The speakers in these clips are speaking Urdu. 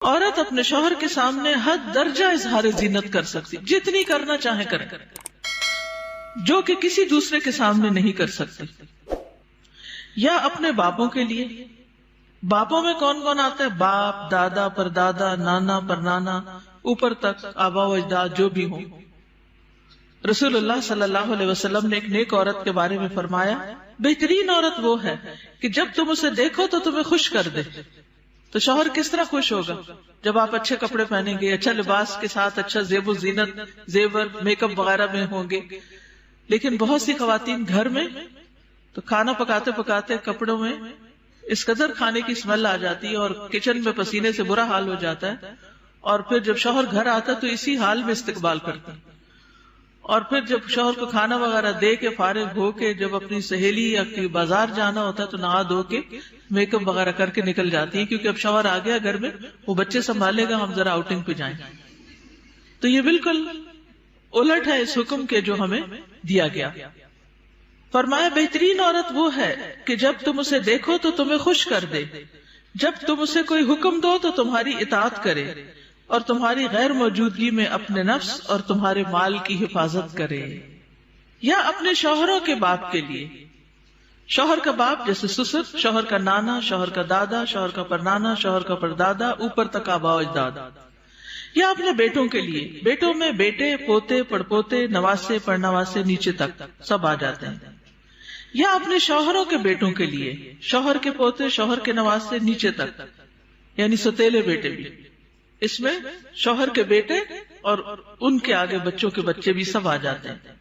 عورت اپنے شوہر کے سامنے حد درجہ اظہار زینت کر سکتی، جتنی کرنا چاہے کرے، جو کہ کسی دوسرے کے سامنے نہیں کر سکتی. یا اپنے باپوں کے لیے. باپوں میں کون کون آتا ہے؟ باپ، دادا، پردادا، نانا، پرنانا، اوپر تک آبا و اجداد جو بھی ہوں. رسول اللہ صلی اللہ علیہ وسلم نے ایک نیک عورت کے بارے میں فرمایا، بہترین عورت وہ ہے کہ جب تم اسے دیکھو تو تمہیں خوش کر دے. تو شوہر کس طرح خوش ہوگا؟ جب آپ اچھے کپڑے پہنیں گے، اچھا لباس کے ساتھ اچھا زیب و زینت، زیور، میک اپ وغیرہ میں ہوں گے. لیکن بہت سی خواتین گھر میں تو کھانا پکاتے پکاتے کپڑوں میں اس قدر کھانے کی اسمیل آ جاتی ہے اور کچن میں پسینے سے برا حال ہو جاتا ہے، اور پھر جب شوہر گھر آتا ہے تو اسی حال میں استقبال کرتے ہیں. اور پھر جب شوہر کو کھانا وغیرہ دے کے فارغ ہو کے جب اپنی سہیلی یا بازار جانا ہوتا ہے تو نہا دھو کے میک اپ وغیرہ کر کے نکل جاتی ہے، کیونکہ اب شوہر آ گیا گھر میں، وہ بچے سنبھالے گا، ہم ذرا آؤٹنگ پہ جائیں. تو یہ بالکل الٹ ہے اس حکم کے جو ہمیں دیا گیا. فرمایا بہترین عورت وہ ہے کہ جب تم اسے دیکھو تو تمہیں خوش کر دے، جب تم اسے کوئی حکم دو تو تمہاری اطاعت کرے، اور تمہاری غیر موجودگی میں اپنے نفس اور تمہارے مال کی حفاظت کرے. یا اپنے شوہروں کے باپ کے لیے. شوہر کا باپ جیسے سسر، شوہر کا نانا، شوہر کا دادا، شوہر کا پرنانا، شوہر کا پردادا، اوپر تک آبا و اجداد. یا اپنے بیٹوں کے لیے. بیٹوں میں بیٹے، پوتے، پڑپوتے، نواسے، پڑنواسے، نیچے تک سب آ جاتے ہیں. یا اپنے شوہروں کے بیٹوں کے لیے. شوہر کے پوتے، شوہر کے نواسے، نیچے تک، یعنی ستیلے بیٹے بھی. اس میں شوہر کے بیٹے اور ان کے آگے بچوں کے بچے بھی سب آ جاتے ہیں.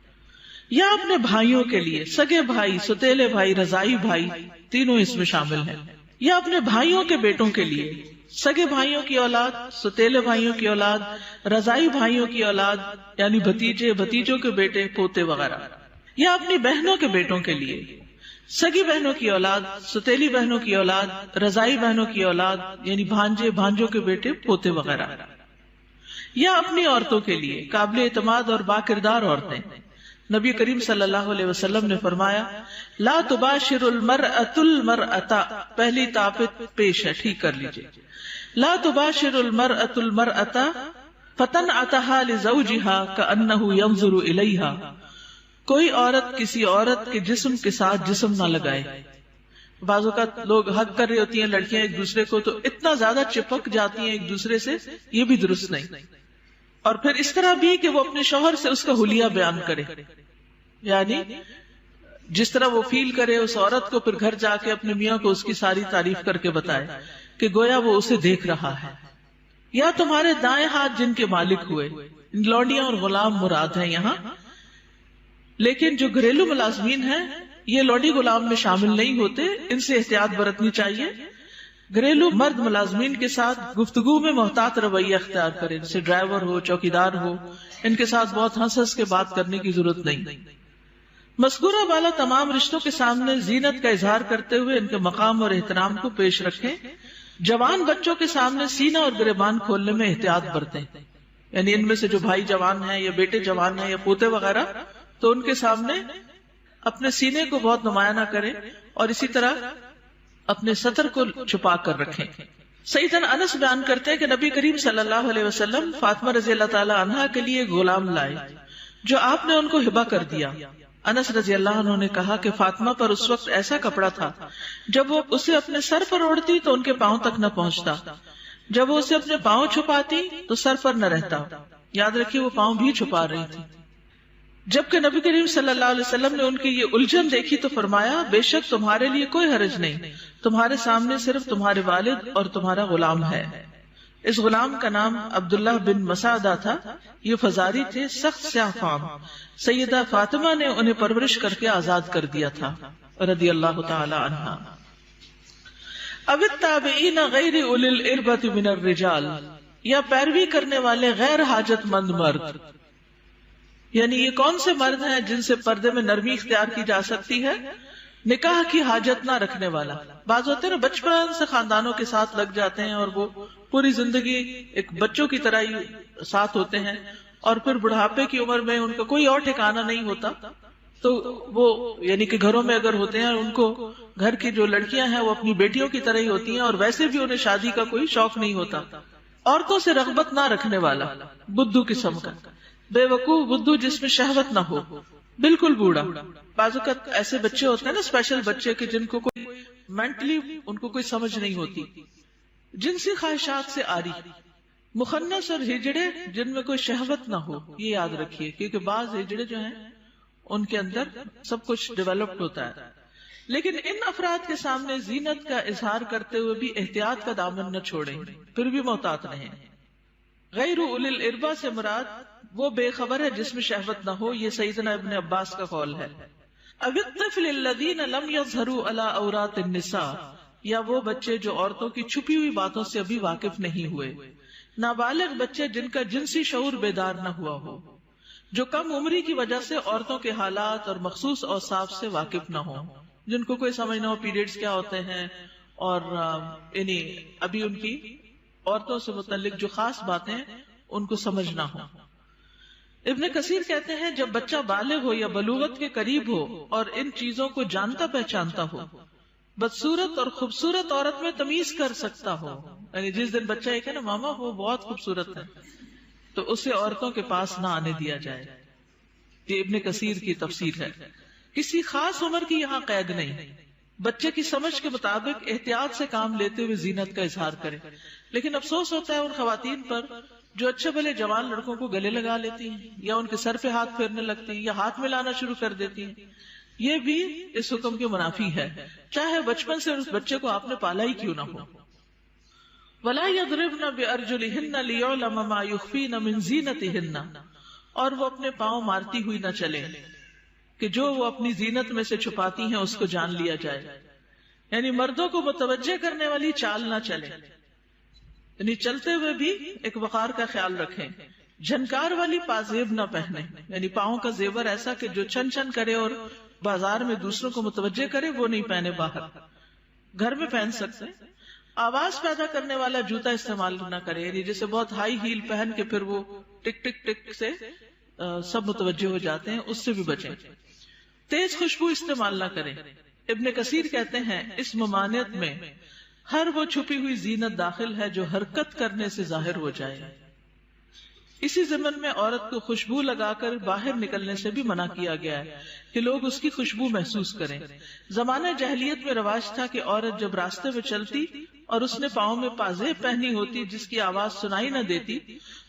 یا اپنے بھائیوں کے لیے. سگے بھائی، ستیلے بھائی، رضائی بھائی، تینوں اس میں شامل ہیں. یا اپنے بھائیوں کے بیٹوں کے لیے. سگے بھائیوں کی اولاد، ستیلے بھائیوں کی اولاد، رضائی بھائیوں کی اولاد، یعنی بھتیجے، بھتیجوں کے بیٹے، پوتے وغیرہ. یا اپنی بہنوں کے بیٹوں کے لیے. سگی بہنوں کی اولاد، ستیلی بہنوں کی اولاد، رضائی بہنوں کی اولاد، یعنی بھانجے، بھانجوں کے بیٹے، پوتے وغیرہ. یا اپنی عورتوں کے لیے. قابل اعتماد اور باکردار عورتیں. نبی کریم صلی اللہ علیہ وسلم نے فرمایا، لا تباشر المرأة المرأة، پہلی طاقت پیش ہے، ٹھیک کر لیجئے. لا تباشر المرأة المرأة فتنعتها لزوجها كأنه ينظر إليها. کوئی عورت کسی عورت کے جسم کے ساتھ جسم نہ لگائے. بعض اوقات لوگ حق کر رہی ہوتی ہیں لڑکیاں ایک دوسرے کو تو اتنا زیادہ چپک جاتی ہیں ایک دوسرے سے، یہ بھی درست نہیں. اور پھر اس طرح بھی کہ وہ اپنے شوہر سے اس کا حلیہ بیان کرے، یعنی جس طرح وہ فیل کرے اس عورت کو، پھر گھر جا کے اپنے میاں کو اس کی ساری تعریف کر کے بتائے کہ گویا وہ اسے دیکھ رہا ہے. یا تمہارے دائیں ہاتھ جن کے مالک ہوئے. لونڈیاں اور غلام مراد ہیں یہاں، لیکن جو گھریلو ملازمین ہیں یہ لونڈی غلام میں شامل نہیں ہوتے، ان سے احتیاط برتنی چاہیے. گھریلو مرد ملازمین کے ساتھ گفتگو میں محتاط رویہ اختیار کریں، جیسے ڈرائیور ہو، چوکیدار ہو، ان کے ساتھ بہت ہنس ہنس کے بات کرنے کی ضرورت نہیں. مذکورہ والا تمام رشتوں کے سامنے زینت کا اظہار کرتے ہوئے ان کے مقام اور احترام کو پیش رکھیں. جوان بچوں کے سامنے سینہ اور گریبان کھولنے میں احتیاط برتیں، یعنی ان میں سے جو بھائی جوان ہیں یا بیٹے جوان ہیں یا پوتے وغیرہ، تو ان کے سامنے اپنے سینے کو بہت نمایاں نہ کریں، اور اسی طرح اپنے سطر کو چھپا کر رکھیں. سیدنا انس بیان کرتے ہیں کہ نبی کریم صلی اللہ علیہ وسلم فاطمہ رضی اللہ تعالی عنہا کے لیے ایک غلام لائے جو آپ نے ان کو ہبہ کر دیا. انس رضی اللہ عنہ نے کہا کہ فاطمہ پر اس وقت ایسا کپڑا تھا جب وہ اسے اپنے سر پر اوڑھتی تو ان کے پاؤں تک نہ پہنچتا، جب وہ اسے اپنے پاؤں چھپاتی تو سر پر نہ رہتا. یاد رکھیے وہ پاؤں بھی چھپا رہی تھی. جبکہ نبی کریم صلی اللہ علیہ وسلم نے ان کی یہ الجھن دیکھی تو فرمایا، بے شک تمہارے لیے کوئی حرج نہیں، تمہارے سامنے صرف تمہارے والد اور تمہارا غلام ہے. اس غلام کا نام عبداللہ بن مسعدہ تھا. یہ فزاری تھے، سخت سیاہ فام. سیدہ فاطمہ نے انہیں پرورش کر کے آزاد کر دیا تھا رضی اللہ تعالی عنہا. اب التابعین غیر اولی الاربۃ من الرجال، یا پیروی کرنے والے غیر حاجت مند مرد، یعنی یہ کون سے مرد ہیں جن سے پردے میں نرمی اختیار کی جا سکتی ہے؟ نکاح کی حاجت نہ رکھنے والا. بعض ہوتے ہیں نا بچپن سے خاندانوں کے ساتھ لگ جاتے ہیں اور وہ پوری زندگی ایک بچوں کی طرح ہی ساتھ ہوتے ہیں، اور پھر بڑھاپے کی عمر میں ان کا کوئی اور ٹھکانہ نہیں ہوتا، تو وہ یعنی کہ گھروں میں اگر ہوتے ہیں ان کو گھر کی جو لڑکیاں ہیں وہ اپنی بیٹیوں کی طرح ہی ہوتی ہیں، اور ویسے بھی انہیں شادی کا کوئی شوق نہیں ہوتا. عورتوں سے رغبت نہ رکھنے والا، بدھو قسم کا، بے وقوف بدھو جس میں شہوت نہ ہو، بالکل بوڑھا۔ بعض اوقات ایسے بچے ہوتے ہیں نا، اسپیشل بچے کہ جن کو کوئی مینٹلی ان کو کوئی سمجھ نہیں ہوتی، جنسی خواہشات سے آری، مخنث اور ہجڑے جن میں کوئی شہوت نہ ہو، یہ یاد رکھیے، کیونکہ بعض ہجڑے جو ہیں ان کے اندر سب کچھ ڈیولپڈ ہوتا ہے، لیکن ان افراد کے سامنے زینت کا اظہار کرتے ہوئے بھی احتیاط کا دامن نہ چھوڑیں، پھر بھی محتاط رہیں۔ غیر اولی الاربا سے مراد وہ بے خبر ہے جس میں شہوت نہ ہو، یہ سیدنا ابن عباس کا قول ہے۔ اب الطفل الذین لم یظہروا علی عورات النساء، یا وہ بچے جو عورتوں کی چھپی ہوئی باتوں سے ابھی واقف نہیں ہوئے، نابالغ بچے جن کا جنسی شعور بیدار نہ ہوا ہو، جو کم عمری کی وجہ سے عورتوں کے حالات اور مخصوص اوصاف سے واقف نہ ہوں، جن کو کوئی سمجھ نہ ہو پیریڈز کیا ہوتے ہیں، اور یعنی ابھی ان کی عورتوں سے متعلق جو خاص باتیں ان کو سمجھ نہ ہو۔ ابن کثیر کہتے ہیں جب بچہ بالغ ہو یا بلوغت کے قریب ہو اور ان چیزوں کو جانتا پہچانتا ہو، بدصورت اور خوبصورت عورت میں تمیز کر سکتا ہو، یعنی جس دن بچہ ایک ہے نا ماما وہ بہت خوبصورت ہے، تو اسے عورتوں کے پاس نہ آنے دیا جائے۔ یہ ابن کثیر کی تفسیر ہے۔ کسی خاص عمر کی یہاں قید نہیں، بچے کی سمجھ کے مطابق احتیاط سے کام لیتے ہوئے زینت کا اظہار کرے۔ لیکن افسوس ہوتا ہے ان خواتین پر جو اچھے بھلے جوان لڑکوں کو گلے لگا لیتی ہیں، یا ان کے سر پہ ہاتھ پھیرنے لگتی ہیں، یا ہاتھ ملانا شروع کر دیتی ہیں، یہ بھی اس حکم کے منافی ہے، چاہے بچپن سے اس بچے کو آپ نے پالا ہی کیوں نہ ہو۔ وَلَا يَضْرِبْنَ بِأَرْجُلِهِنَّ لِيُعْلَمَ مَا يُخْفِينَ مِنْ زِينَتِهِنَّ، اور وہ اپنے پاؤں مارتی ہوئی نہ چلیں کہ جو وہ اپنی زینت میں سے چھپاتی ہیں اس کو جان لیا جائے، یعنی مردوں کو متوجہ کرنے والی چال نہ چلے، یعنی چلتے ہوئے بھی ایک وقار کا خیال رکھیں، جھنکار والی پازیب نہ پہنے، یعنی پاؤں کا زیور ایسا کہ جو چھن چھن کرے اور بازار میں دوسروں کو متوجہ کرے وہ نہیں پہنے، باہر گھر میں پہن سکتے۔ آواز پیدا کرنے والا جوتا استعمال نہ کرے، یعنی جیسے بہت ہائی ہیل پہن کے پھر وہ ٹک ٹک ٹک سے سب متوجہ ہو جاتے ہیں، اس سے بھی بچیں۔ تیز خوشبو استعمال نہ کریں۔ ابن کثیر کہتے ہیں اس ممانعت میں ہر وہ چھپی ہوئی زینت داخل ہے جو حرکت کرنے سے ظاہر ہو جائے۔ اسی ضمن میں عورت کو خوشبو لگا کر باہر نکلنے سے بھی منع کیا گیا ہے کہ لوگ اس کی خوشبو محسوس کریں۔ زمانہ جاہلیت میں رواج تھا کہ عورت جب راستے میں چلتی اور اس نے پاؤں میں پازیب پہنی ہوتی جس کی آواز سنائی نہ دیتی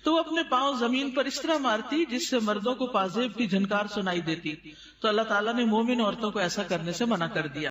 تو وہ اپنے پاؤں زمین پر اس طرح مارتی جس سے مردوں کو پازیب کی جھنکار سنائی دیتی، تو اللہ تعالیٰ نے مومن عورتوں کو ایسا کرنے سے منع کر دیا۔